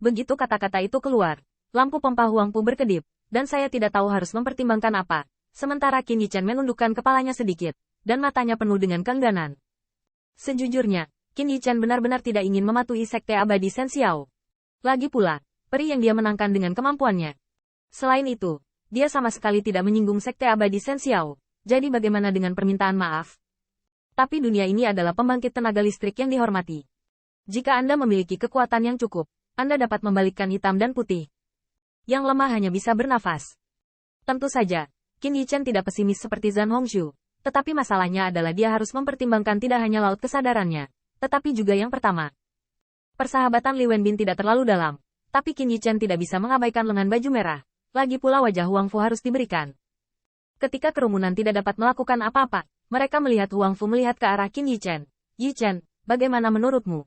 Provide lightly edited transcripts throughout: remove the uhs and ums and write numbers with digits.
Begitu kata-kata itu keluar, lampu pompa Huangfu berkedip, dan saya tidak tahu harus mempertimbangkan apa. Sementara Qin Yichen menundukkan kepalanya sedikit, dan matanya penuh dengan keengganan. Sejujurnya, Qin Yichen benar-benar tidak ingin mematuhi sekte abadi Shen Xiao. Lagi pula, peri yang dia menangkan dengan kemampuannya. Selain itu, dia sama sekali tidak menyinggung sekte abadi Shen Xiao. Jadi bagaimana dengan permintaan maaf? Tapi dunia ini adalah pembangkit tenaga listrik yang dihormati. Jika Anda memiliki kekuatan yang cukup, Anda dapat membalikkan hitam dan putih. Yang lemah hanya bisa bernafas. Tentu saja, Qin Yichen tidak pesimis seperti Zhan Hongxue. Tetapi masalahnya adalah dia harus mempertimbangkan tidak hanya laut kesadarannya, tetapi juga yang pertama. Persahabatan Li Wenbin tidak terlalu dalam, tapi Qin Yichen tidak bisa mengabaikan lengan baju merah. Lagi pula wajah Huangfu harus diberikan. Ketika kerumunan tidak dapat melakukan apa-apa, mereka melihat Huangfu melihat ke arah Qin Yichen. Yichen, bagaimana menurutmu?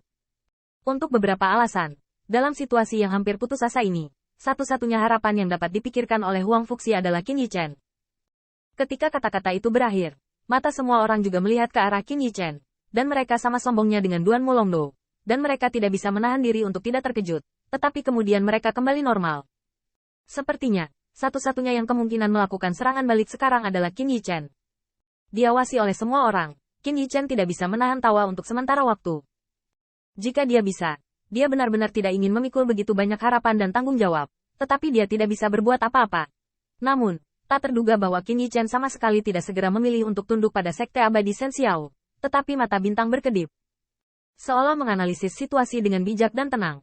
Untuk beberapa alasan, dalam situasi yang hampir putus asa ini, satu-satunya harapan yang dapat dipikirkan oleh Huang Fuxi adalah Qin Yichen. Ketika kata-kata itu berakhir, mata semua orang juga melihat ke arah Qin Yichen, dan mereka sama sombongnya dengan Duan Mulongdo, dan mereka tidak bisa menahan diri untuk tidak terkejut, tetapi kemudian mereka kembali normal. Sepertinya, satu-satunya yang kemungkinan melakukan serangan balik sekarang adalah Qin Yichen. Diawasi oleh semua orang, Qin Yichen tidak bisa menahan tawa untuk sementara waktu. Jika dia bisa, dia benar-benar tidak ingin memikul begitu banyak harapan dan tanggung jawab, tetapi dia tidak bisa berbuat apa-apa. Namun, tak terduga bahwa Qin Yichen sama sekali tidak segera memilih untuk tunduk pada sekte abadi Shen Xiao, tetapi mata bintang berkedip. Seolah menganalisis situasi dengan bijak dan tenang.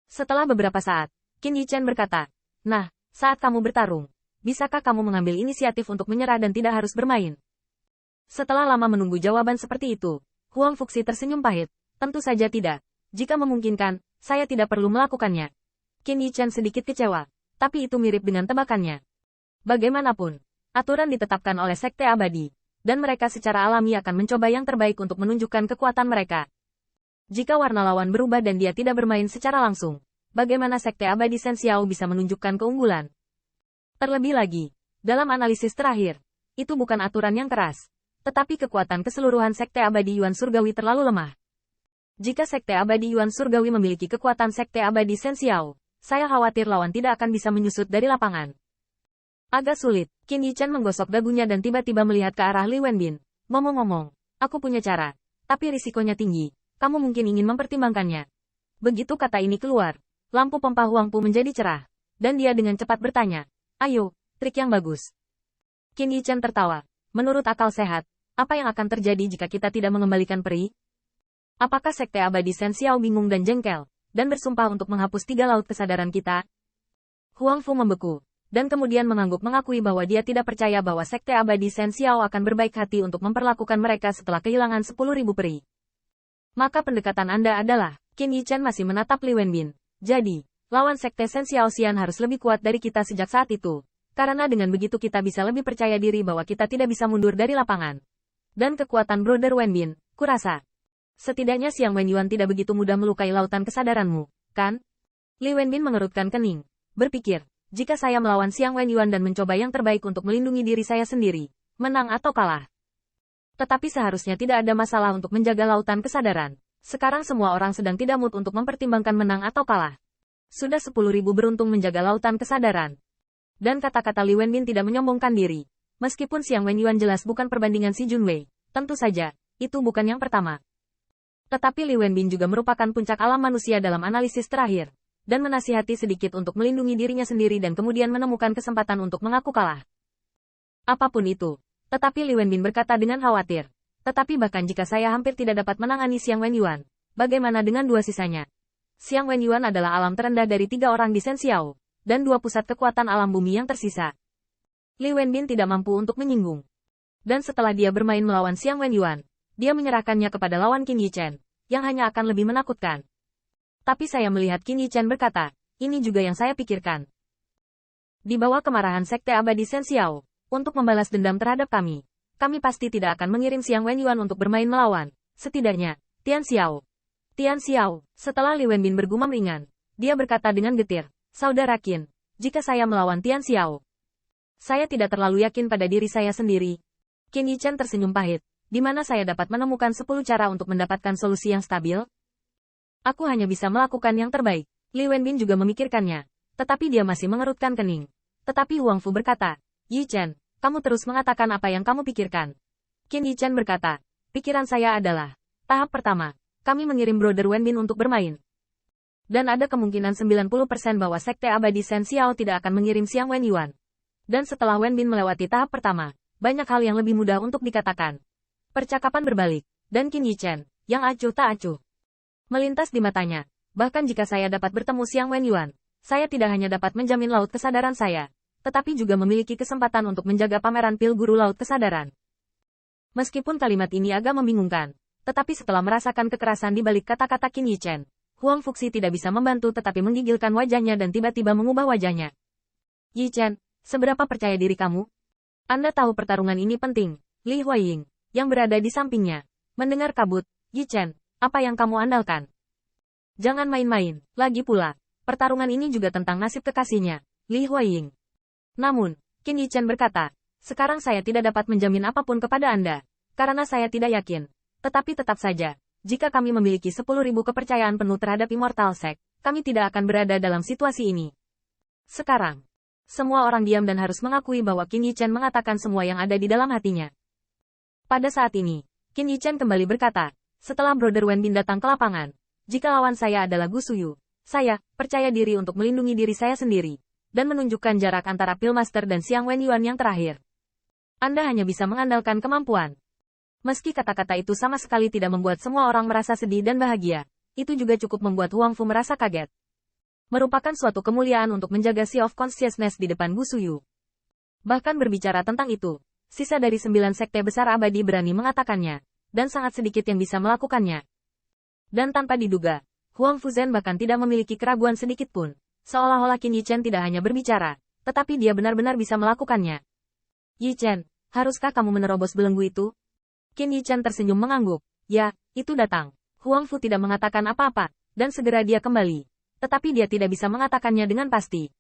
Setelah beberapa saat, Qin Yichen berkata, "Nah, saat kamu bertarung, bisakah kamu mengambil inisiatif untuk menyerah dan tidak harus bermain?" Setelah lama menunggu jawaban seperti itu, Huang Fuxi tersenyum pahit. Tentu saja tidak. Jika memungkinkan, saya tidak perlu melakukannya. Qin Yichen sedikit kecewa, tapi itu mirip dengan tebakannya. Bagaimanapun, aturan ditetapkan oleh sekte abadi, dan mereka secara alami akan mencoba yang terbaik untuk menunjukkan kekuatan mereka. Jika warna lawan berubah dan dia tidak bermain secara langsung, bagaimana sekte abadi Shen Xiao bisa menunjukkan keunggulan? Terlebih lagi, dalam analisis terakhir, itu bukan aturan yang keras, tetapi kekuatan keseluruhan sekte abadi Yuan Surgawi terlalu lemah. Jika sekte abadi Yuan Surgawi memiliki kekuatan sekte abadi Shen Xiao, saya khawatir lawan tidak akan bisa menyusut dari lapangan. Agak sulit, Qin Yichen menggosok dagunya dan tiba-tiba melihat ke arah Li Wenbin. Ngomong-ngomong, aku punya cara, tapi risikonya tinggi. Kamu mungkin ingin mempertimbangkannya. Begitu kata ini keluar, lampu pompa Huangfu menjadi cerah, dan dia dengan cepat bertanya, "Ayo, trik yang bagus." Qin Yichen tertawa. Menurut akal sehat, apa yang akan terjadi jika kita tidak mengembalikan peri? Apakah sekte abadi Shen Xiao bingung dan jengkel, dan bersumpah untuk menghapus 3 laut kesadaran kita? Huangfu membeku, dan kemudian mengangguk mengakui bahwa dia tidak percaya bahwa sekte abadi Shen Xiao akan berbaik hati untuk memperlakukan mereka setelah kehilangan 10.000 peri. Maka pendekatan Anda adalah, Qin Yichen masih menatap Li Wenbin. Jadi, lawan sekte Shen Xiao Xian harus lebih kuat dari kita sejak saat itu, karena dengan begitu kita bisa lebih percaya diri bahwa kita tidak bisa mundur dari lapangan. Dan kekuatan Brother Wenbin, kurasa. Setidaknya Xiang Wenyuan tidak begitu mudah melukai lautan kesadaranmu, kan? Li Wenbin mengerutkan kening, berpikir, jika saya melawan Xiang Wenyuan dan mencoba yang terbaik untuk melindungi diri saya sendiri, menang atau kalah. Tetapi seharusnya tidak ada masalah untuk menjaga lautan kesadaran. Sekarang semua orang sedang tidak mood untuk mempertimbangkan menang atau kalah. Sudah 10.000 beruntung menjaga lautan kesadaran. Dan kata-kata Li Wenbin tidak menyombongkan diri. Meskipun Xiang Wenyuan jelas bukan perbandingan si Junwei, tentu saja, itu bukan yang pertama. Tetapi Li Wenbin juga merupakan puncak alam manusia dalam analisis terakhir, dan menasihati sedikit untuk melindungi dirinya sendiri dan kemudian menemukan kesempatan untuk mengaku kalah. Apapun itu, tetapi Li Wenbin berkata dengan khawatir, tetapi bahkan jika saya hampir tidak dapat menangani Xiang Wenyuan, bagaimana dengan 2 sisanya? Xiang Wenyuan adalah alam terendah dari 3 orang di Shen Xiao, dan 2 pusat kekuatan alam bumi yang tersisa. Li Wenbin tidak mampu untuk menyinggung. Dan setelah dia bermain melawan Xiang Wenyuan, dia menyerahkannya kepada lawan Qin Yichen, yang hanya akan lebih menakutkan. Tapi saya melihat Qin Yichen berkata, ini juga yang saya pikirkan. Di bawah kemarahan sekte abadi Shen Xiao, untuk membalas dendam terhadap kami pasti tidak akan mengirim Xiang Wenyuan untuk bermain melawan, setidaknya, Tian Xiao. Tian Xiao, setelah Li Wenbin bergumam ringan, dia berkata dengan getir, Saudara Qin, jika saya melawan Tian Xiao, saya tidak terlalu yakin pada diri saya sendiri. Qin Yichen tersenyum pahit. Di mana saya dapat menemukan 10 cara untuk mendapatkan solusi yang stabil? Aku hanya bisa melakukan yang terbaik. Li Wenbin juga memikirkannya, tetapi dia masih mengerutkan kening. Tetapi Huang Fu berkata, Yi Chen, kamu terus mengatakan apa yang kamu pikirkan. Qin Yi Chen berkata, pikiran saya adalah, tahap pertama, kami mengirim Brother Wenbin untuk bermain. Dan ada kemungkinan 90% bahwa Sekte Abadi Shen Xiao tidak akan mengirim Xiang Wen Yuan. Dan setelah Wenbin melewati tahap pertama, banyak hal yang lebih mudah untuk dikatakan. Percakapan berbalik, dan Qin Yi Chen, yang acuh tak acuh, melintas di matanya. Bahkan jika saya dapat bertemu Xiang Wen Yuan, saya tidak hanya dapat menjamin laut kesadaran saya, tetapi juga memiliki kesempatan untuk menjaga pameran pil guru laut kesadaran. Meskipun kalimat ini agak membingungkan, tetapi setelah merasakan kekerasan di balik kata-kata Qin Yi Chen, Huang Fuxi tidak bisa membantu tetapi menggigilkan wajahnya dan tiba-tiba mengubah wajahnya. Yi Chen, seberapa percaya diri kamu? Anda tahu pertarungan ini penting. Li Huaying, yang berada di sampingnya, mendengar kabut. Yi Chen, apa yang kamu andalkan? Jangan main-main, lagi pula. Pertarungan ini juga tentang nasib kekasihnya, Li Huaying. Namun, Qin Yi Chen berkata, sekarang saya tidak dapat menjamin apapun kepada Anda, karena saya tidak yakin. Tetapi tetap saja, jika kami memiliki 10.000 kepercayaan penuh terhadap Immortal Sect, kami tidak akan berada dalam situasi ini. Sekarang, semua orang diam dan harus mengakui bahwa Qin Yi Chen mengatakan semua yang ada di dalam hatinya. Pada saat ini, Qin Yi Chen kembali berkata, setelah Brother Wenbin datang ke lapangan, jika lawan saya adalah Gu Suyu, saya percaya diri untuk melindungi diri saya sendiri, dan menunjukkan jarak antara Pillmaster dan Xiang Wen Yuan yang terakhir. Anda hanya bisa mengandalkan kemampuan. Meski kata-kata itu sama sekali tidak membuat semua orang merasa sedih dan bahagia, itu juga cukup membuat Huang Fu merasa kaget. Merupakan suatu kemuliaan untuk menjaga Sea of Consciousness di depan Gu Suyu. Bahkan berbicara tentang itu, sisa dari 9 sekte besar abadi berani mengatakannya, dan sangat sedikit yang bisa melakukannya. Dan tanpa diduga, Huang Fuzen bahkan tidak memiliki keraguan sedikit pun, seolah-olah Qin Yi Chen tidak hanya berbicara, tetapi dia benar-benar bisa melakukannya. Yi Chen, haruskah kamu menerobos belenggu itu? Qin Yi Chen tersenyum mengangguk. Ya, itu datang. Huang Fu tidak mengatakan apa-apa, dan segera dia kembali. Tetapi dia tidak bisa mengatakannya dengan pasti.